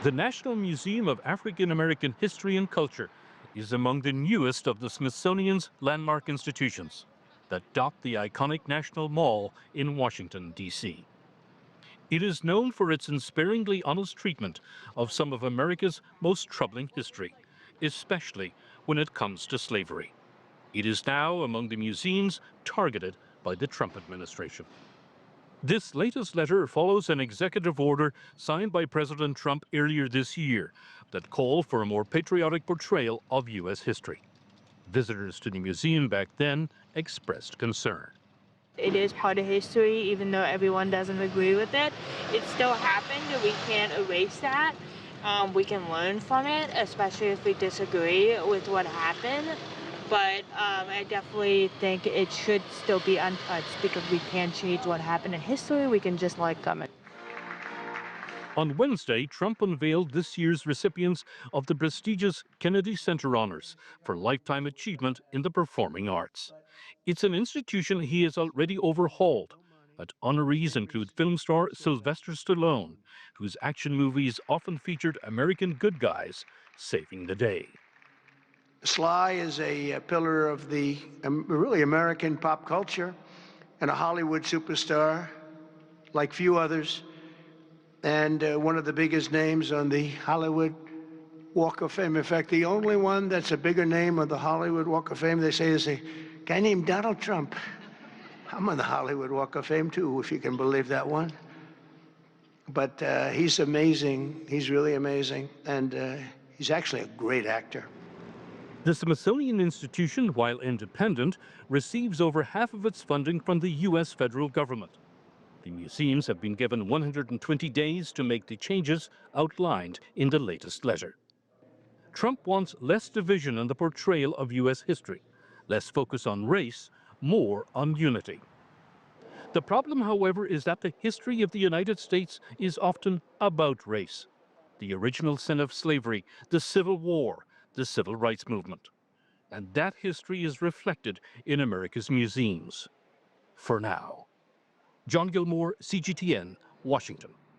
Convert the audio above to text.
The National Museum of African American History and Culture is among the newest of the Smithsonian's landmark institutions that dot the iconic National Mall in Washington, D.C. It is known for its unsparingly honest treatment of some of America's most troubling history, especially when it comes to slavery. It is now among the museums targeted by the Trump administration. This latest letter follows an executive order signed by President Trump earlier this year that called for a more patriotic portrayal of U.S. history. Visitors to the museum back then expressed concern. It is part of history, even though everyone doesn't agree with it. It still happened, and we can't erase that. We can learn from it, especially if we disagree with what happened. But I definitely think it should still be untouched because we can't change what happened in history. We can just learn from it. On Wednesday, Trump unveiled this year's recipients of the prestigious Kennedy Center Honors for Lifetime Achievement in the Performing Arts. It's an institution he has already overhauled. But honorees include film star Sylvester Stallone, whose action movies often featured American good guys saving the day. Sly is a pillar of the really American pop culture and a Hollywood superstar like few others, and one of the biggest names on the Hollywood Walk of Fame. In fact, the only one that's a bigger name on the Hollywood Walk of Fame, they say, is a guy named Donald Trump. I'm on the Hollywood Walk of Fame too, if you can believe that one. But he's amazing. He's really amazing, and he's actually a great actor. The Smithsonian Institution, while independent, receives over half of its funding from the U.S. federal government. The museums have been given 120 days to make the changes outlined in the latest letter. Trump wants less division in the portrayal of U.S. history, less focus on race, more on unity. The problem, however, is that the history of the United States is often about race. The original sin of slavery, the Civil War, the Civil Rights Movement. And that history is reflected in America's museums. For now. John Gilmore, CGTN, Washington.